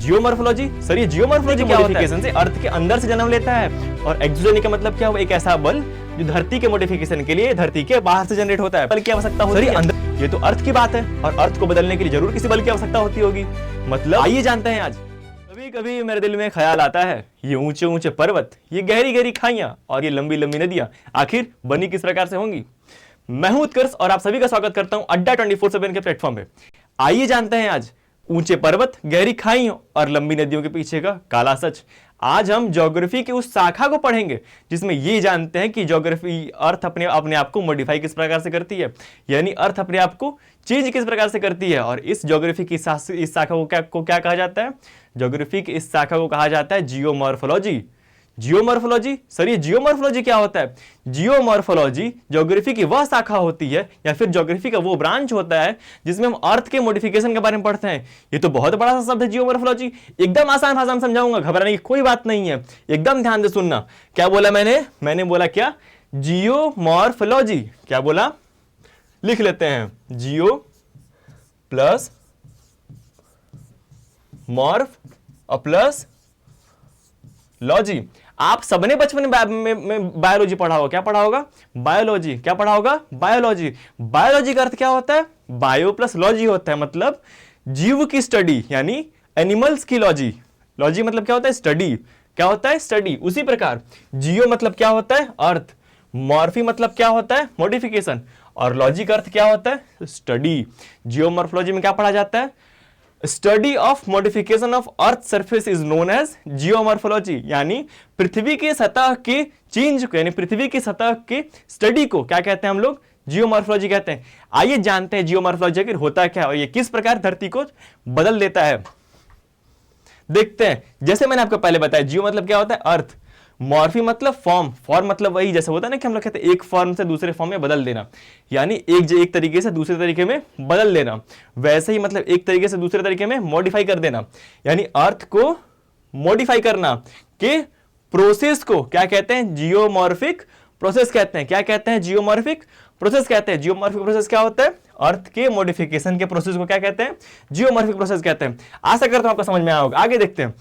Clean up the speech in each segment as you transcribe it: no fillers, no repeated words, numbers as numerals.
Geomorphology sir, ये geomorphology क्या होता है? से अर्थ के अंदर से जन्म लेता है। और एक्सोजेनिक का मतलब क्या हुआ? एक ऐसा बल जो धरती के मॉडिफिकेशन के लिए धरती के बाहर से जनरेट होता है। बल की आवश्यकता होती है अंदर, ये तो अर्थ की बात है और अर्थ को बदलने के लिए जरूर किसी बल की आवश्यकता होती होगी। मतलब आइए जानते हैं आज। कभी कभी मेरे दिल में ख्याल आता है, ये ऊंचे ऊंचे पर्वत, ये गहरी गहरी खाइयां और ये लंबी लंबी नदियां आखिर बनी किस प्रकार से होंगी। मैं हूं उत्कर्ष और आप सभी का स्वागत करता हूं अड्डा 24/7 के प्लेटफॉर्म पे। आइए जानते हैं आज ऊंचे पर्वत, गहरी खाइयों और लंबी नदियों के पीछे का काला सच। आज हम ज्योग्राफी की उस शाखा को पढ़ेंगे जिसमें ये जानते हैं कि ज्योग्राफी अर्थ अपने आप को मॉडिफाई किस प्रकार से करती है, यानी अर्थ अपने आप को चेंज किस प्रकार से करती है। और इस ज्योग्राफी की इस शाखा को क्या कहा जाता है? ज्योग्राफी की इस शाखा को कहा जाता है जियोमॉर्फोलॉजी। जियोमॉर्फोलॉजी सर, ये जियोमॉर्फोलॉजी क्या होता है? जियोमॉर्फोलॉजी ज्योग्राफी की वह शाखा होती है या फिर ज्योग्राफी का वो ब्रांच होता है जिसमें हम अर्थ के मॉडिफिकेशन के बारे में पढ़ते हैं। ये तो बहुत बड़ा सा शब्द है जियोमॉर्फोलॉजी, एकदम आसान भाषा में समझाऊंगा, घबराने की कोई बात नहीं है, एकदम ध्यान से सुनना। क्या बोला मैंने बोला क्या? जियोमॉर्फोलॉजी। क्या बोला? लिख लेते हैं, जियो प्लस मॉर्फ प्लस लॉजी। आप सबने बचपन में बायोलॉजी पढ़ा होगा। क्या पढ़ा होगा? बायोलॉजी। क्या पढ़ा होगा? बायोलॉजी। बायोलॉजी का अर्थ क्या होता है? बायो प्लस लॉजी होता है, मतलब जीव की स्टडी, यानी एनिमल्स की लॉजी। लॉजी मतलब क्या होता है? स्टडी। क्या होता है? स्टडी। उसी प्रकार जियो मतलब क्या होता है? अर्थ। मॉर्फी मतलब क्या होता है? मॉडिफिकेशन। और लॉजी का अर्थ क्या होता है? स्टडी। जियोमॉर्फोलॉजी में क्या पढ़ा जाता है? Study of modification of earth surface is known as geomorphology, यानी पृथ्वी के सतह के चेंज को, यानी पृथ्वी की सतह के स्टडी को क्या कहते हैं हम लोग? जियोमॉर्फोलॉजी कहते हैं। आइए जानते हैं जियोमॉर्फोलॉजी आखिर होता क्या है और ये किस प्रकार धरती को बदल देता है। देखते हैं। जैसे मैंने आपको पहले बताया, जियो मतलब क्या होता है? अर्थ। मॉर्फी मतलब फॉर्म। फॉर्म मतलब वही जैसे होता है ना कि हम लोग कहते हैं एक फॉर्म से दूसरे फॉर्म में बदल देना, यानी एक तरीके से दूसरे तरीके में बदल देना। वैसे ही मतलब एक तरीके से दूसरे तरीके में मॉडिफाई कर देना, यानी अर्थ को मॉडिफाई करना के प्रोसेस को क्या कहते हैं? जियोमॉर्फिक प्रोसेस कहते हैं। क्या कहते हैं? जियोमॉर्फिक प्रोसेस कहते हैं। जियोमॉर्फिक प्रोसेस क्या होता है? अर्थ के मॉडिफिकेशन के प्रोसेस को क्या कहते हैं? जियोमॉर्फिक प्रोसेस कहते हैं। आशा करता हूं आपको समझ में आया होगा। आगे देखते हैं।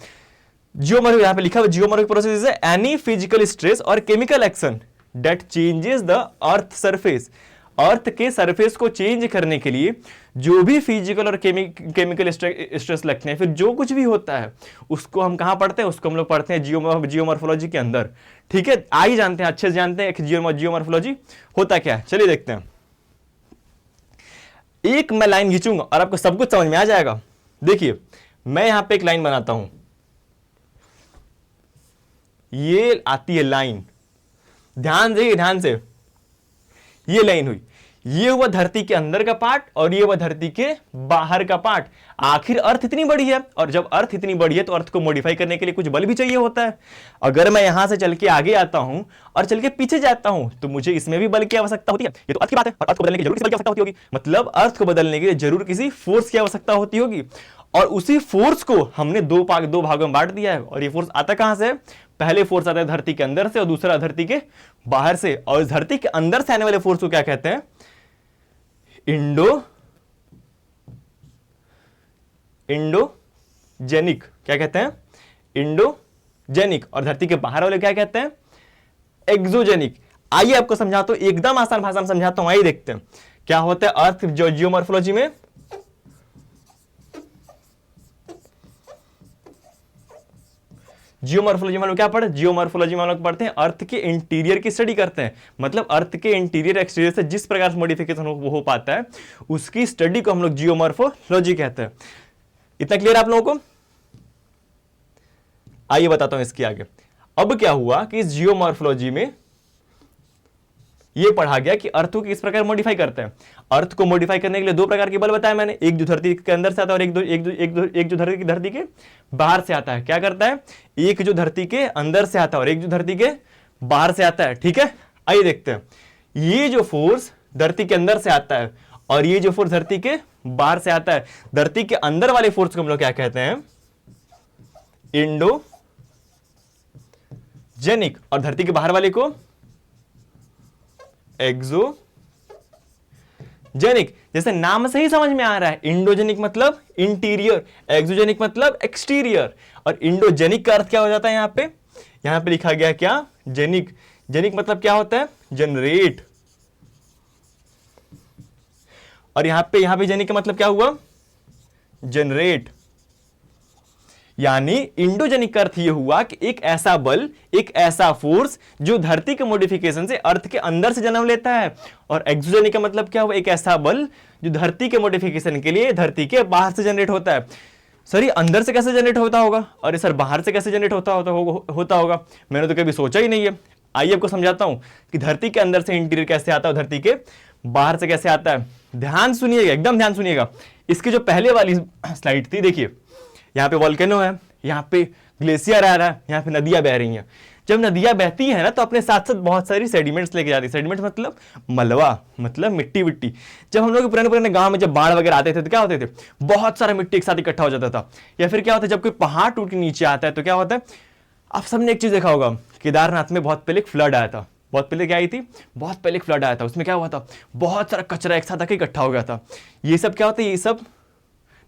जियोमॉर्फिक, यहां पे लिखा हुआ geomorphic process is any physical stress और chemical action that changes the earth surface. Earth के सरफेस को चेंज करने के लिए जो भी फिजिकल और केमिकल स्ट्रेस लगते हैं, फिर जो कुछ भी होता है उसको हम कहां पढ़ते हैं? उसको हम लोग पढ़ते हैं जियोमॉर्फोलॉजी के अंदर। ठीक है, आइए जानते हैं, अच्छे से जानते हैं जियोमॉर्फोलॉजी होता क्या है। चलिए देखते हैं। एक मैं लाइन खींचूंगा और आपको सब कुछ समझ में आ जाएगा। देखिए, मैं यहां पे एक लाइन बनाता हूं, ये आती है लाइन, ध्यान से, ध्यान से। ये लाइन हुई, ये हुआ धरती के अंदर का पार्ट और ये हुआ धरती के बाहर का पार्ट। आखिर अर्थ इतनी बड़ी है, और जब अर्थ इतनी बड़ी है तो अर्थ को मॉडिफाई करने के लिए कुछ बल भी चाहिए होता है। अगर मैं यहां से चल के आगे आता हूं और चल के पीछे जाता हूं तो मुझे इसमें भी बल की आवश्यकता होती है। ये तो अर्थ की बात है, और अर्थ को बदलने की जरूर किसी बल की आवश्यकता होती होगी, मतलब अर्थ को बदलने के लिए जरूर किसी फोर्स की आवश्यकता होती होगी। और उसी फोर्स को हमने दो भागों में बांट दिया है। और ये फोर्स आता कहां से? पहले फोर्स आता है धरती के अंदर से और दूसरा धरती के बाहर से। और धरती के अंदर से आने वाले फोर्स को क्या कहते हैं? इंडोजेनिक। क्या कहते हैं? इंडोजेनिक। और धरती के बाहर वाले क्या कहते हैं? एक्सोजेनिक। आइए आपको समझाता हूं, एकदम आसान भाषा में समझाता हूं। आइए देखते हैं क्या होता है अर्थ जियोमॉर्फोलॉजी में। जियोमॉर्फोलॉजी में क्या पढ़े? जियोमॉर्फोलॉजी में लोग पढ़ते हैं अर्थ के इंटीरियर की स्टडी करते हैं, मतलब अर्थ के इंटीरियर एक्सटीरियर से जिस प्रकार से मॉडिफिकेशन हो पाता है उसकी स्टडी को हम लोग जियोमॉर्फोलॉजी कहते हैं। इतना क्लियर आप लोगों को? आइए बताता हूं इसके आगे। अब क्या हुआ कि इस जियोमॉर्फोलॉजी में यह पढ़ा गया कि अर्थ को किस प्रकार मॉडिफाई करते हैं। अर्थ को मॉडिफाई करने के लिए दो प्रकार के बल बताया मैंने, एक जो धरती के अंदर से आता है और एक जो धरती के बाहर से आता है। क्या करता है? एक जो धरती के अंदर से आता है और एक जो धरती के बाहर से आता है। ठीक है, आइए देखते हैं। ये जो फोर्स धरती के अंदर से आता है और ये जो फोर्स धरती के बाहर से आता है, धरती के अंदर वाले फोर्स को हम लोग क्या कहते हैं? इंडोजेनिक। और धरती के बाहर वाले को एक्सोजेनिक जेनिक, जैसे नाम से ही समझ में आ रहा है, इंडोजेनिक मतलब इंटीरियर, एक्सोजेनिक मतलब एक्सटीरियर, और इंडोजेनिक का अर्थ क्या हो जाता है यहां पे लिखा गया क्या, जेनिक। जेनिक मतलब क्या होता है, जनरेट, और यहां पे जेनिक का मतलब क्या हुआ, जनरेट। यानी इंडोजेनिक का अर्थ यह हुआ कि एक ऐसा बल, एक ऐसा फोर्स जो धरती के मॉडिफिकेशन से अर्थ के अंदर से जन्म लेता है, और एक्सोजेनिक का मतलब क्या हुआ, एक ऐसा बल जो धरती के मॉडिफिकेशन के लिए धरती के बाहर से जनरेट होता है। सर ये अंदर से कैसे जनरेट होता होगा, और सर बाहर से कैसे जनरेट होता होगा, मैंने तो कभी सोचा ही नहीं है। आइए आपको समझाता हूं कि धरती के अंदर से इंटीरियर कैसे आता है, धरती के बाहर से कैसे आता है। ध्यान सुनिएगा, एकदम ध्यान सुनिएगा। इसकी जो पहले वाली स्लाइड थी, देखिए यहाँ पे वॉल्केनो है, यहाँ पे ग्लेशियर आ रहा है, यहाँ पे नदियां बह रही हैं। जब नदियां बहती है ना तो अपने साथ साथ बहुत सारी सेडिमेंट्स लेके जाती है। सेडिमेंट्स मतलब मलबा, मतलब मिट्टी विट्टी। जब हम लोग पुराने पुराने गांव में जब बाढ़ वगैरह आते थे तो क्या होते थे, बहुत सारा मिट्टी एक साथ इकट्ठा हो जाता था। या फिर क्या होता है, जब कोई पहाड़ टूट के नीचे आता है तो क्या होता है, आप सबने एक चीज देखा होगा, केदारनाथ में बहुत पहले एक फ्लड आया था। बहुत पहले क्या आई थी, बहुत पहले एक फ्लड आया था। उसमें क्या हुआ था, बहुत सारा कचरा एक साथ आके इकट्ठा हो गया था। ये सब क्या होता है, ये सब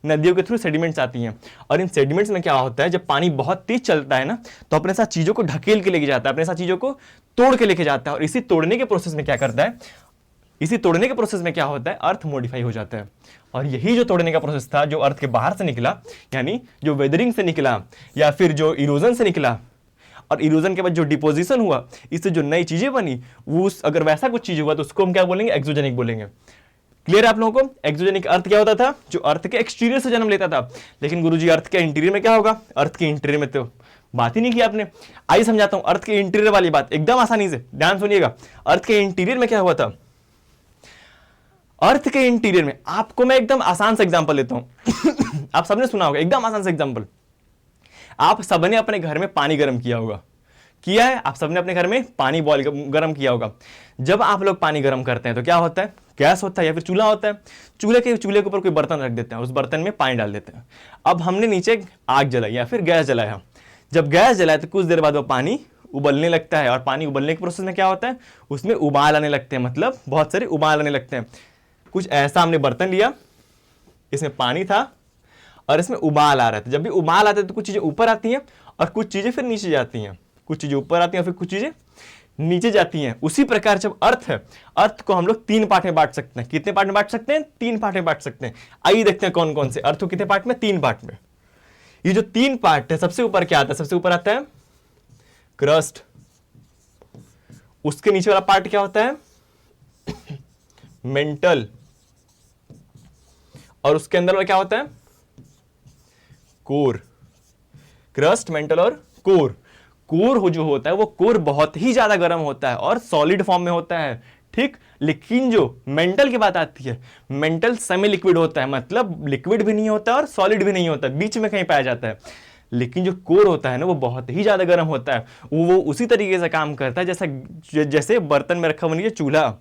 नदियों के थ्रू सेडिमेंट्स आती हैं। और इन सेडिमेंट्स में क्या होता है, जब पानी बहुत तेज चलता है ना तो अपने साथ चीजों को ढकेल के लेके जाता है, अपने साथ चीजों को तोड़ के लेके जाता है। और इसी तोड़ने के प्रोसेस में क्या करता है, इसी तोड़ने के प्रोसेस में क्या होता है, अर्थ मॉडिफाई हो जाता है। और यही जो तोड़ने का प्रोसेस था, जो अर्थ के बाहर से निकला, यानी जो वेदरिंग से निकला या फिर जो इरोजन से निकला, और इरोजन के बाद जो डिपोजिशन हुआ, इससे जो नई चीजें बनी, वो अगर वैसा कुछ चीज हुआ तो उसको हम क्या बोलेंगे, एक्सोजेनिक बोलेंगे। क्लियर है आप लोगों को। एक्सोजेनिक अर्थ क्या होता था, जो अर्थ के एक्सटीरियर से जन्म लेता था। लेकिन गुरुजी अर्थ के इंटीरियर में क्या होगा, अर्थ के इंटीरियर में तो बात ही नहीं की आपने। आइए समझाता हूं अर्थ के इंटीरियर वाली बात एकदम आसानी से, ध्यान सुनिएगा। अर्थ के इंटीरियर में क्या हुआ था, अर्थ के इंटीरियर में आपको मैं एकदम आसान सा एग्जांपल लेता हूं आप सबने सुना होगा, एकदम आसान सा एग्जांपल। आप सबने अपने घर में पानी गर्म किया होगा, किया है, आप सबने अपने घर में पानी बॉईल गर्म किया होगा। जब आप लोग पानी गर्म करते हैं तो क्या होता है, गैस होता है या फिर चूल्हा होता है। चूल्हे के ऊपर कोई बर्तन रख देते हैं, उस बर्तन में पानी डाल देते हैं। अब हमने नीचे आग जलाई या फिर गैस जलाया। जब गैस जलाए तो कुछ देर बाद वो पानी उबलने लगता है, और पानी उबलने के प्रोसेस में क्या होता है, उसमें उबाल आने लगते हैं, मतलब बहुत सारे उबाल आने लगते हैं। कुछ ऐसा हमने बर्तन लिया, इसमें पानी था और इसमें उबाल आ रहा था। जब भी उबाल आते हैं तो कुछ चीजें ऊपर आती हैं और कुछ चीजें फिर नीचे जाती हैं, कुछ चीजें ऊपर आती हैं और फिर कुछ चीजें नीचे जाती हैं। उसी प्रकार जब अर्थ है, अर्थ को हम लोग 3 पार्ट में बांट सकते हैं। कितने पार्ट में बांट सकते हैं, 3 पार्ट में बांट सकते हैं। आइए देखते हैं कौन कौन से अर्थ को कितने पार्ट में, 3 पार्ट में। ये जो 3 पार्ट है, सबसे ऊपर क्या आता है, सबसे ऊपर आता है क्रस्ट। उसके नीचे वाला पार्ट क्या होता है, मेंटल, और उसके अंदर वाला क्या होता है, कोर। क्रस्ट, मेंटल और कोर। कोर जो होता है, वो कोर बहुत ही ज्यादा गर्म होता है और सॉलिड फॉर्म में होता है, ठीक। लेकिन जो मेंटल की बात आती है, मेंटल सेमी लिक्विड होता है, मतलब लिक्विड भी नहीं होता और सॉलिड भी नहीं होता, बीच में कहीं पाया जाता है। लेकिन जो कोर होता है ना, वो बहुत ही ज्यादा गर्म होता है। वो उसी तरीके से काम करता है जैसे बर्तन में रखा हुआ चूल्हा,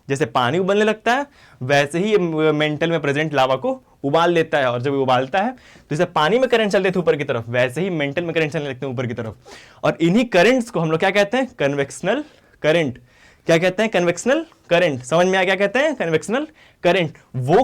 जैसे पानी उबलने लगता है, वैसे ही मेंटल में प्रेजेंट लावा को उबाल लेता है। और जब उबालता है तो जैसे पानी में करंट चलते थे ऊपर की तरफ, वैसे ही मेंटल में करंट चलने लगते हैं ऊपर की तरफ। और इन्हीं करंट्स को हम लोग क्या कहते हैं, कन्वेक्शनल करंट। क्या कहते हैं, कन्वेक्शनल करंट। समझ में आया क्या कहते हैं, कन्वेक्शनल करंट। वो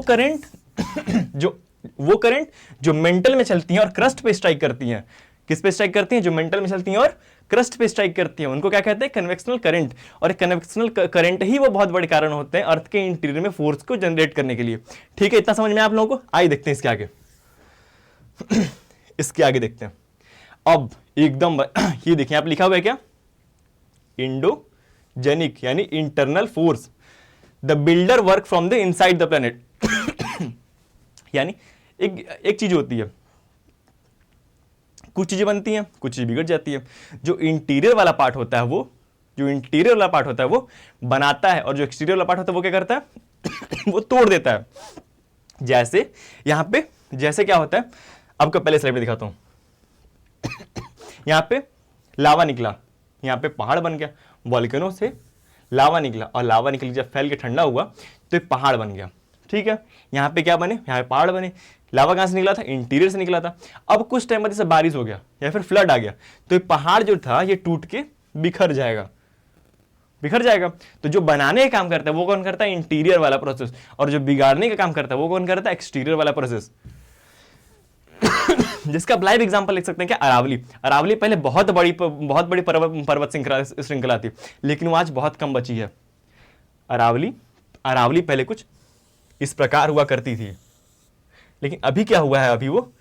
करंट जो मेंटल में चलती हैं और क्रस्ट पे स्ट्राइक करती हैं। किस पे स्ट्राइक करती हैं, जो मेंटल में चलती हैं और क्रस्ट पे स्ट्राइक करती हैं, उनको क्या कहते हैं, कन्वेक्शनल करंट। और कन्वेक्शनल करंट ही वो बहुत बड़े कारण होते हैं अर्थ के इंटीरियर में फोर्स को जनरेट करने के लिए। ठीक है, इतना समझ में आप लोगों को। आइए देखते हैं इसके आगे इसके आगे देखते हैं। अब एकदम ये देखिए, आप लिखा हुआ है क्या, इंडोजेनिक यानी internal force, the builder work from the inside the planet. यानी एक चीज होती है, कुछ चीजें बनती हैं, कुछ चीजें बिगड़ जाती है। जो इंटीरियर वाला पार्ट होता है वो बनाता है, और जो एक्सटीरियर वाला पार्ट होता है वो क्या करता है वो तोड़ देता है। जैसे यहां पे, जैसे क्या होता है, आपको पहले स्लाइड में दिखाता हूं। यहां पे लावा निकला, यहां पे पहाड़ बन गया, वॉल्केनो से लावा निकला, और लावा निकल जब फैल के ठंडा हुआ तो एक पहाड़ बन गया। ठीक है, यहां पे क्या बने, यहां पे पहाड़ बने। लावा कहां से निकला था, इंटीरियर से निकला था। अब कुछ टाइम बाद जैसे बारिश हो गया या फिर फ्लड आ गया तो ये पहाड़ जो था ये टूट के बिखर जाएगा, बिखर जाएगा। तो जो बनाने का काम करता है वो कौन करता है? इंटीरियर वाला प्रोसेस। और जो बिगाड़ने का काम करता है वो कौन करता है? एक्सटीरियर वाला प्रोसेस। जिसका लाइव एग्जांपल लिख सकते हैं क्या? अरावली। अरावली पहले बहुत बड़ी पर्वत श्रृंखला थी, लेकिन वो आज बहुत कम बची है। अरावली पहले कुछ इस प्रकार हुआ करती थी, लेकिन अभी क्या हुआ है? अभी वो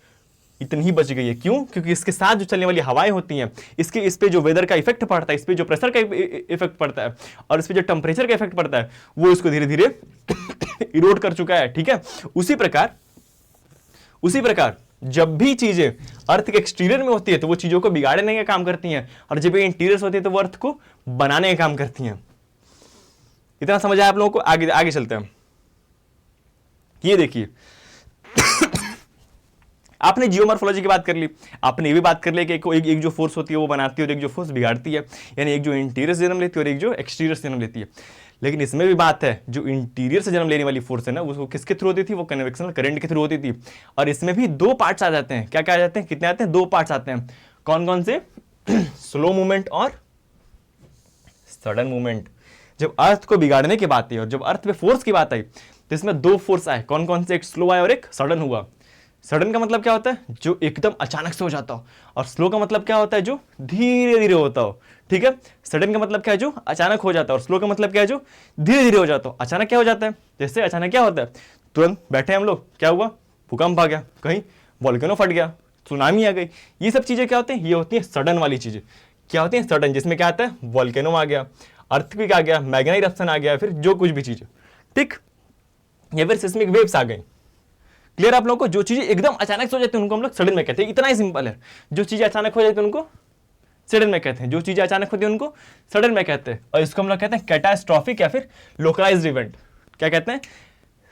इतनी ही बच गई है। क्यों? क्योंकि इसके साथ जो चलने वाली हवाएं होती हैं, इस पे जो वेदर का इफेक्ट पड़ता है, इस पे जो प्रेशर का इफेक्ट पड़ता है, और इस पे जो टेम्परेचर का इफेक्ट पड़ता है, वो इसको धीरे धीरे इरोड कर चुका है। ठीक है, उसी प्रकार जब भी चीजें अर्थ के एक्सटीरियर में होती है तो वो चीजों को बिगाड़ने का काम करती हैं, और जब ये इंटीरियर होती है तो वो अर्थ को बनाने का काम करती हैं। इतना समझ आया आप लोगों को? आगे चलते हैं। ये देखिए, आपने जियोमॉर्फोलॉजी की बात कर ली, आपने ये भी बात कर ली कि एक जो फोर्स होती है वो बनाती है और एक जो फोर्स बिगाड़ती है, यानी एक जो इंटीरियर से जन्म लेती है और एक जो एक्सटीरियर से जन्म लेती है। लेकिन इसमें भी बात है, जो इंटीरियर से जन्म लेने वाली फोर्स है ना, वो किसके थ्रू होती थी? वो कन्वेक्शनल करंट के थ्रू होती थी। और इसमें भी दो पार्ट्स आ जाते हैं। क्या क्या आ जाते हैं? कितने आते हैं? दो पार्ट्स आते हैं। कौन कौन से? स्लो मूवमेंट और सडन मूवमेंट। जब अर्थ को बिगाड़ने की बात आई और जब अर्थ पे फोर्स की बात आई, तो इसमें दो फोर्स आए। कौन कौन से? एक स्लो आया और एक सडन हुआ। सडन का मतलब क्या होता है? जो एकदम अचानक से हो जाता हो। और स्लो का मतलब क्या होता है? जो धीरे धीरे होता हो। ठीक है, सडन का मतलब क्या है? जो अचानक हो जाता है। और स्लो का मतलब क्या है? जो धीरे धीरे हो जाता हो। अचानक क्या हो जाता है? जैसे अचानक क्या होता है? तुरंत बैठे हम लोग, क्या हुआ? भूकंप आ गया, कहीं वोल्केनो फट गया, सुनामी आ गई। ये सब चीजें क्या होती हैं? ये होती है सडन वाली चीजें। क्या होती है? सडन, जिसमें क्या आता है? वोल्केनो आ गया, अर्थक्वेक आ गया, मैग्ना इरप्शन आ गया, फिर जो कुछ भी चीजें, ठीक, या फिर सिस्मिक वेव्स आ गई। क्लियर आप लोगों को? जो चीजें एकदम अचानक से हो जाती है उनको हम लोग सडन में कहते हैं। इतना ही सिंपल है। जो चीजें अचानक हो जाती है उनको सडन में कहते हैं। जो चीजें अचानक होती है उनको सडन में कहते हैं। और इसको हम लोग कहते हैं कैटास्ट्रॉफिक या फिर लोकलाइज्ड इवेंट। क्या कहते हैं?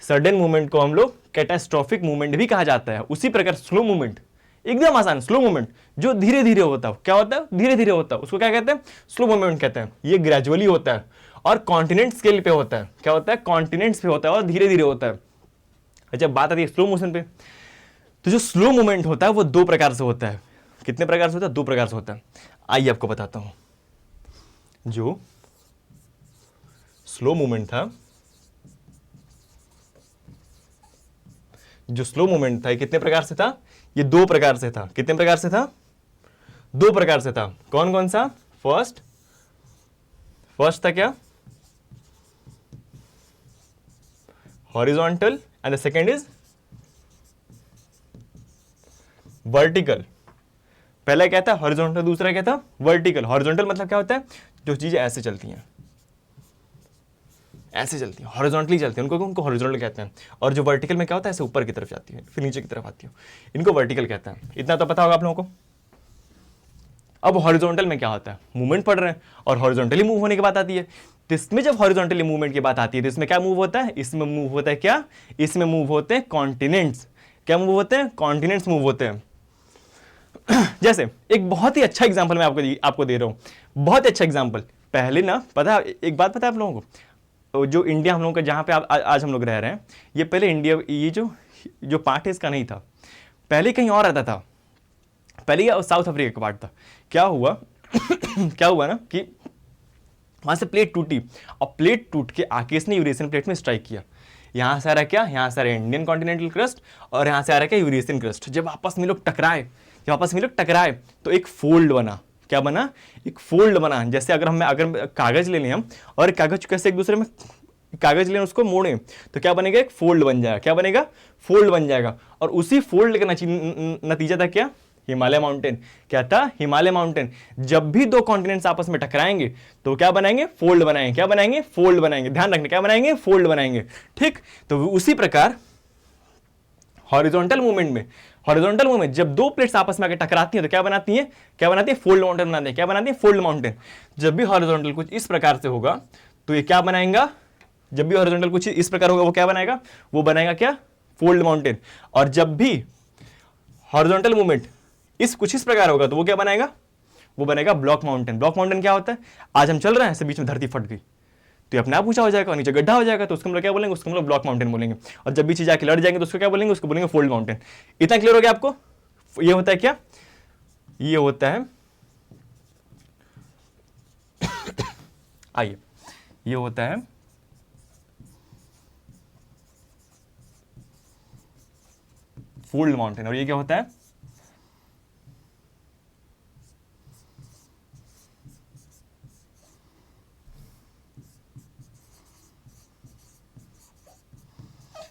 सडन मूवमेंट को हम लोग कैटास्ट्रॉफिक मूवमेंट भी कहा जाता है। उसी प्रकार स्लो मूवमेंट, एकदम आसान स्लो मूवमेंट, जो धीरे धीरे होता है। क्या होता है? धीरे धीरे होता है, उसको क्या कहते हैं? स्लो मूवमेंट कहते हैं। ये ग्रेजुअली होता है और कॉन्टिनेंट स्केल पे होता है। क्या होता है? कॉन्टिनेंट्स पे होता है और धीरे धीरे होता है। जब बात आती है स्लो मोशन पे, तो जो स्लो मूवमेंट होता है वो दो प्रकार से होता है। कितने प्रकार से होता है? दो प्रकार से होता है। आइए आपको बताता हूं। जो स्लो मूवमेंट था, ये कितने प्रकार से था? ये दो प्रकार से था। कितने प्रकार से था? दो प्रकार से था। कौन कौन सा? फर्स्ट था क्या? Horizontal, and the second is vertical. पहला क्या था? हॉरिजॉन्टल, दूसरा क्या था? वर्टिकल। हॉरिजॉन्टल मतलब क्या होता है? जो चीजें ऐसे चलती हैं, ऐसे चलती हैं, हॉरिजॉन्टली चलती हैं, उनको हॉरिजॉन्टल कहते हैं। और जो वर्टिकल में क्या होता है? ऐसे ऊपर की तरफ जाती है, फिर नीचे की तरफ आती है, इनको वर्टिकल कहते हैं। इतना तो पता होगा आप लोगों को। अब हॉरिजॉन्टल में क्या होता है? मूवमेंट पढ़ रहे हैं और हॉरिजॉन्टली मूव होने की बात आती है। तो इसमें जब हॉरिजॉन्टली मूवमेंट की बात आती है तो इसमें क्या मूव होता है? इसमें मूव होता है क्या? इसमें मूव होते हैं कॉन्टिनेंट्स। क्या मूव होते हैं? कॉन्टिनेंट्स मूव होते हैं। जैसे एक बहुत ही अच्छा एग्जांपल मैं आपको दे रहा हूं, बहुत अच्छा एग्जांपल। पहले ना पता, एक बात पता है आप लोगों को, जो इंडिया हम लोगों का, जहां पे आज हम लोग रह रहे हैं, ये पहले इंडिया, ये जो पार्ट है इसका नहीं था, पहले कहीं और रहता था। पहले ये साउथ अफ्रीका का पार्ट था। क्या हुआ क्या हुआ ना कि वहां से प्लेट टूटी, और प्लेट टूट के आके इसने यूरेशियन प्लेट में स्ट्राइक किया। यहां से आ रहा क्या? यहां से आ रहा इंडियन कॉन्टिनेंटल क्रस्ट, और यहां से आ रहा क्या? Eurasian crust. जब आपस में लोग टकराए तो एक फोल्ड बना। क्या बना? एक फोल्ड बना। जैसे अगर कागज ले लें हम, और कागज कैसे एक दूसरे में कागज लें, उसको मोड़ें, तो क्या बनेगा? एक फोल्ड बन जाएगा। क्या बनेगा? फोल्ड बन जाएगा। और उसी फोल्ड का नतीजा था क्या? हिमालय माउंटेन। क्या था? हिमालय माउंटेन। जब भी दो कॉन्टिनेंट्स आपस में टकराएंगे तो क्या बनाएंगे? फोल्ड बनाएंगे। क्या बनाएंगे? फोल्ड बनाएंगे। ध्यान रखना, क्या बनाएंगे? फोल्ड बनाएंगे। ठीक, तो उसी प्रकार हॉरिजॉन्टल मूवमेंट जब दो प्लेट्स आपस में आके टकराती हैं तो क्या बनाती हैं? फोल्ड माउंटेन बनाती हैं। क्या बनाती हैं? Fold mountain. जब भी हॉरिजॉन्टल कुछ इस प्रकार से होगा तो ये क्या बनाएगा? जब भी हॉरिजॉन्टल कुछ इस प्रकार होगा वो क्या बनाएगा? वो बनाएगा क्या? Fold mountain. और जब भी हॉरिजॉन्टल मूवमेंट कुछ इस प्रकार होगा तो वो क्या बनाएगा? वो बनेगा ब्लॉक माउंटेन। ब्लॉक माउंटेन क्या होता है? आज हम चल रहे हैं, ऐसे बीच में धरती फट गई तो अपने आप ऊंचा हो जाएगा और नीचे गड्ढा हो जाएगा, तो उसको हम लोग क्या बोलेंगे? उसको हम लोग ब्लॉक माउंटेन बोलेंगे। और जब भी चीज आके लड़ जाएंगे तो उसको क्या बोलेंगे? उसको बोलेंगे फोल्ड माउंटेन। इतना क्लियर हो गया आपको? ये होता है क्या? ये होता है आइए ये होता है फोल्ड माउंटेन, और ये क्या होता है,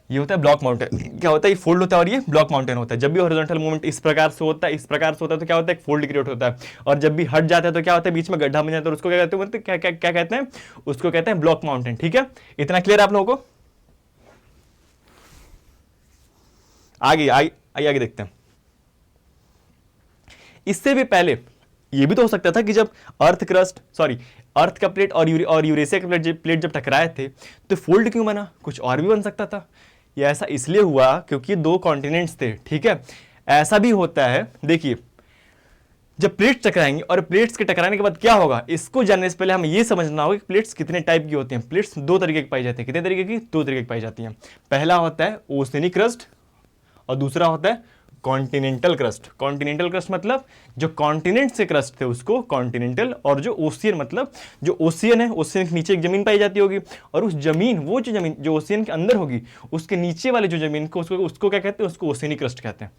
ये होता है ब्लॉक माउंटेन। क्या होता है, ये फोल्ड होता है और ये ब्लॉक माउंटेन होता है। जब भी हॉरिजॉन्टल मूवमेंट इस प्रकार से होता है, इस प्रकार से होता है, तो क्या होता है, एक फोल्ड क्रिएट होता है। और जब भी हट जाता है तो क्या होता है, बीच में गड्ढा बन जाता है, उसको क्या कहते हैं, मतलब क्या क्या क्या कहते हैं, उसको कहते हैं ब्लॉक माउंटेन। ठीक है, इतना क्लियर आप लोगों को। आगे आगे देखते हैं। इससे भी पहले ये भी तो हो सकता था कि जब अर्थ का प्लेट और यूरेशिया का प्लेट जब टकराए थे तो फोल्ड क्यों बना, कुछ और भी बन सकता था। ये ऐसा इसलिए हुआ क्योंकि दो कॉन्टिनेंट्स थे। ठीक है, ऐसा भी होता है, देखिए जब प्लेट्स टकराएंगे और प्लेट्स के टकराने के बाद क्या होगा, इसको जानने से पहले हमें ये समझना होगा कि प्लेट्स कितने टाइप की होती हैं। प्लेट्स दो तरीके की पाई जाती है। कितने तरीके की, दो तरीके की पाई जाती हैं। पहला होता है ओशनिक क्रस्ट और दूसरा होता है कॉन्टिनेंटल क्रस्ट। कॉन्टिनेंटल क्रस्ट मतलब जो कॉन्टिनेंट से क्रस्ट थे उसको कॉन्टिनेंटल, और जो ओशियन मतलब जो ओशियन है, ओशियन के नीचे एक जमीन पाई जाती होगी, और उस जमीन, वो जो जमीन जो ओशियन के अंदर होगी, उसके नीचे वाले जो जमीन को उसको क्या कहते हैं, उसको ओशियनिक क्रस्ट कहते हैं।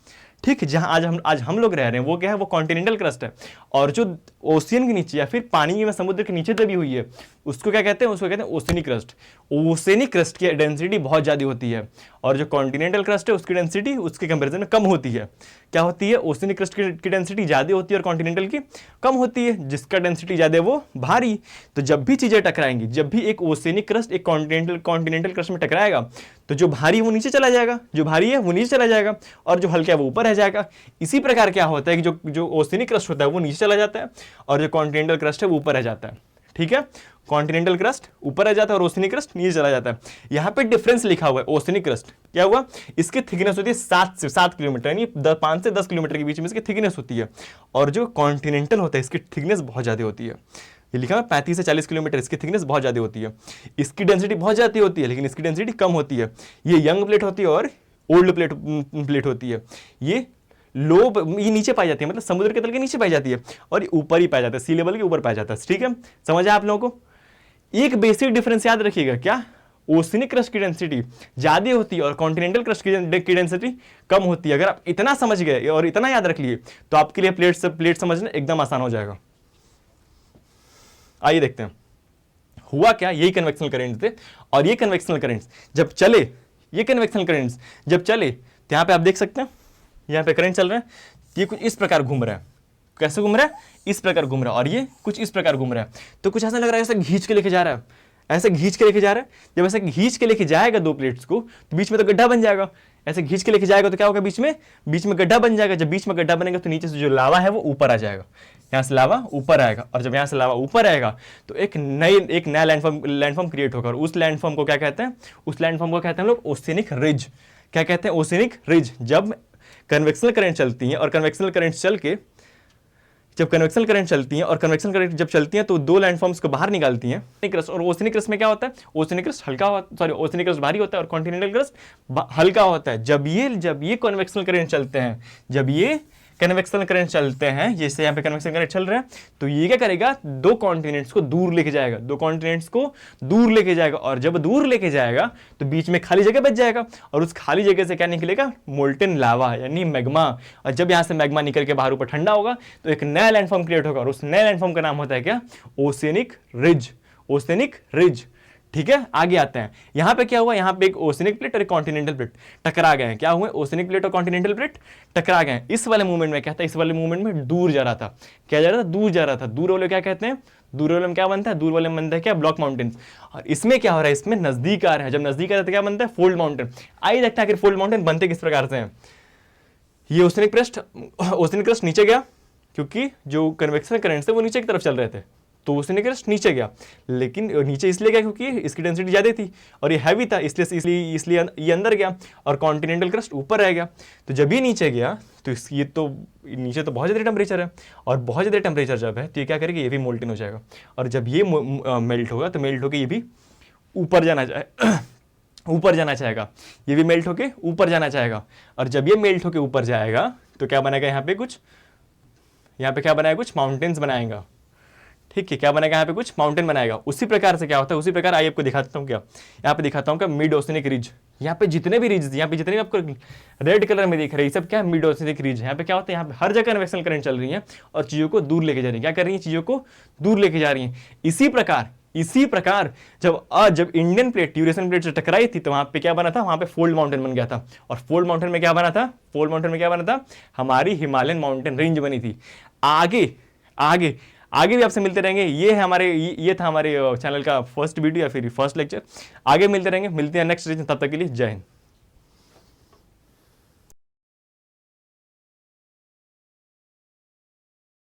ठीक है, जहां आज हम लोग रह रहे हैं वो क्या है, वो कॉन्टिनेंटल क्रस्ट है। और जो ओशियन के नीचे या फिर पानी में समुद्र के नीचे दबी हुई है उसको क्या कहते हैं, उसको कहते हैं ओशियनिक क्रस्ट। ओशियनिक क्रस्ट की डेंसिटी बहुत ज़्यादा होती है, और जो कॉन्टिनेंटल क्रस्ट है उसकी डेंसिटी उसके कंपेरिजन में कम होती है। क्या होती है, ओशियनिक क्रस्ट की डेंसिटी ज़्यादा होती है और कॉन्टिनेंटल की कम होती है। जिसका डेंसिटी ज़्यादा है वो भारी। तो जब भी चीज़ें टकराएंगी, जब भी एक ओशियनिक क्रस्ट एक कॉन्टिनेंटल क्रस्ट में टकराएगा तो जो भारी है वो नीचे चला जाएगा, जो भारी है वो नीचे चला जाएगा, और जो हल्का है वो ऊपर रह जाएगा। इसी प्रकार क्या होता है कि जो ओशियनिक क्रस्ट होता है वो नीचे चला जाता है और जो कॉन्टिनेंटल क्रस्ट है वो ऊपर रह जाता है। ठीक है, कॉन्टिनेंटल क्रस्ट ऊपर आ जाता है और ओशियनिक क्रस्ट नीचे चला जाता है। यहां पे डिफरेंस लिखा हुआ है। ओशियनिक क्रस्ट क्या हुआ, इसकी थिकनेस होती है 7 किलोमीटर, यानी 5 से 10 किलोमीटर के बीच में इसकी थिकनेस होती है। और जो कॉन्टिनेंटल होता है इसकी थिकनेस बहुत ज्यादा होती है। ये लिखा है 35 से 40 किलोमीटर, इसकी थिकनेस बहुत ज्यादा होती है। इसकी डेंसिटी बहुत ज्यादा होती है लेकिन इसकी डेंसिटी कम होती है। ये यंग प्लेट होती है और ओल्ड प्लेट होती है। ये ये नीचे पाई जाती है, मतलब समुद्र के तल के नीचे पाई जाती है, और ये ऊपर ही पाया जाता है, सी लेवल के ऊपर पाया जाता है। ठीक है, समझ आया आप लोगों को। एक बेसिक डिफरेंस याद रखिएगा, क्या, ओशियनिक क्रस्ट की डेंसिटी ज्यादा होती है और कॉन्टिनेंटल क्रस्ट की डेंसिटी कम होती है। अगर आप इतना समझ गए और इतना याद रख लिए तो आपके लिए प्लेट समझना एकदम आसान हो जाएगा। आइए देखते हैं हुआ क्या। यही कन्वेक्शनल करंट थे, और ये कन्वेक्शनल करंट्स जब चले, ये कन्वेक्शनल करंट्स जब चले तो यहां पे आप देख सकते हैं, यहां पे करंट चल रहा है, ये कुछ इस प्रकार घूम रहा है। कैसे घूम रहा है, इस प्रकार घूम रहा है, और ये कुछ इस प्रकार घूम रहा है। तो कुछ ऐसा लग रहा है ऐसे घींच के लेके जा रहा है, ऐसे घींच के लेके जा रहा है। जब ऐसे घींच के लेके जाएगा दो प्लेट्स को तो बीच में तो गड्ढा बन जाएगा। ऐसे घींच के लेके जाएगा तो क्या होगा, बीच में गड्ढा बन जाएगा। जब बीच में गड्ढा बनेगा तो नीचे से जो लावा है वो ऊपर आ जाएगा, यहाँ से लावा ऊपर आएगा, और जब यहाँ से लावा ऊपर आएगा तो एक नया लैंडफॉर्म क्रिएट होगा। और उस लैंडफॉर्म को क्या कहते हैं, उस लैंडफॉर्म को कहते हैं हम लोग ओशियनिक रिज। क्या कहते हैं, ओशियनिक रिज। जब कन्वेक्शनल करंट चलती हैं और कन्वेक्शनल करंट चल के जब कन्वेक्शनल करंट चलती हैं और कन्वेक्शनल करंट जब चलती हैं तो दो लैंडफॉर्म्स को बाहर निकालती हैं। क्रस्ट और ओशियनिक क्रस्ट में क्या होता है, ओशियनिक क्रस्ट ओशियनिक क्रस्ट भारी होता है और कॉन्टिनेंटल क्रस्ट हल्का होता है। जब ये कन्वेक्शनल करंट चलते हैं, जब ये कन्वेक्शनल करंट चलते हैं, जैसे यहाँ पे कन्वेक्शनल करंट चल रहा है, तो ये क्या करेगा, दो कॉन्टिनेंट्स को दूर लेके जाएगा, दो कॉन्टिनेंट्स को दूर लेके जाएगा। और जब दूर लेके जाएगा तो बीच में खाली जगह बच जाएगा, और उस खाली जगह से क्या निकलेगा, मोल्टेन लावा यानी मैग्मा। और जब यहाँ से मैग्मा निकल के बाहर ऊपर ठंडा होगा तो एक नया लैंडफॉर्म क्रिएट होगा, और उस नए लैंडफॉर्म का नाम होता है क्या, ओशियनिक रिज। Oceanic ridge. ठीक है, आगे आते हैं। यहां पे क्या हुआ, यहां पे एक ओशियनिक प्लेट और एक कॉन्टिनेंटल प्लेट टकरा गए हैं। क्या हुए, ओशियनिक प्लेट और कॉन्टिनेंटल प्लेट टकरा गए हैं। इस वाले मूवमेंट में क्या था, इस वाले मूवमेंट में दूर जा रहा था। क्या जा रहा था, दूर जा रहा था। दूर वाले क्या कहते हैं, दूर वाले में क्या बनता है, दूर वाले में बनता है क्या, ब्लॉक माउंटेन। और इसमें क्या हो रहा है, इसमें नजदीक आ रहा है। जब नजदीक आ रहा है तो क्या बनता है, फोल्ड माउंटेन। आइए देखते हैं आखिर फोल्ड माउंटेन बनते किस प्रकार से हैं। ये ओशियनिक क्रस्ट नीचे गया क्योंकि जो कन्वेक्शनल करंट थे वो नीचे की तरफ चल रहे थे, तो ओशियनिक क्रस्ट नीचे गया। लेकिन नीचे इसलिए गया क्योंकि इसकी डेंसिटी ज़्यादा थी और ये हैवी था, इसलिए ये अंदर गया, और कॉन्टिनेंटल क्रस्ट ऊपर रह गया। तो जब ये नीचे गया तो ये तो नीचे तो बहुत ज़्यादा टेम्परेचर है, और बहुत ज़्यादा टेम्परेचर जब है तो ये क्या करेगा, ये भी मोल्टन हो जाएगा। और जब ये मेल्ट होगा तो मेल्ट होकर ये भी ऊपर जाना ऊपर जाना चाहेगा, ये भी मेल्ट होके ऊपर जाना चाहेगा। और जब ये मेल्ट होके ऊपर जाएगा तो क्या बनेगा, यहाँ पे क्या बनाएगा, कुछ माउंटेन्स बनाएगा। ठीक है, क्या बनाएगा यहाँ पे, कुछ माउंटेन बनाएगा। उसी प्रकार से क्या होता है, उसी प्रकार आइए आपको दिखाता हूँ, क्या यहाँ पे दिखाता हूँ क्या, मिड ओशनिक रिज। यहाँ पे जितने भी रिज, यहाँ पे जितने भी आपको रेड कलर में दिख रही है, सब क्या मिड ओशनिक रिज है। यहाँ पे क्या होता है, यहाँ पे हर जगह कन्वेक्शनल करंट चल रही है और चीजों को दूर लेके जा रही है। क्या कर रही है, चीजों को दूर लेके जा रही है। इसी प्रकार जब इंडियन प्लेट यूरेशियन प्लेट से टकराई थी तो वहां पे क्या बना था, वहां पे फोल्ड माउंटेन बन गया था। और फोल्ड माउंटेन में क्या बना था, फोल्ड माउंटेन में क्या बना था, हमारी हिमालयन माउंटेन रेंज बनी थी। आगे आगे आगे भी आपसे मिलते रहेंगे। ये था हमारे चैनल का फर्स्ट वीडियो या फिर फर्स्ट लेक्चर। आगे मिलते रहेंगे, मिलते हैं नेक्स्ट, तब तक के लिए जय हिंद।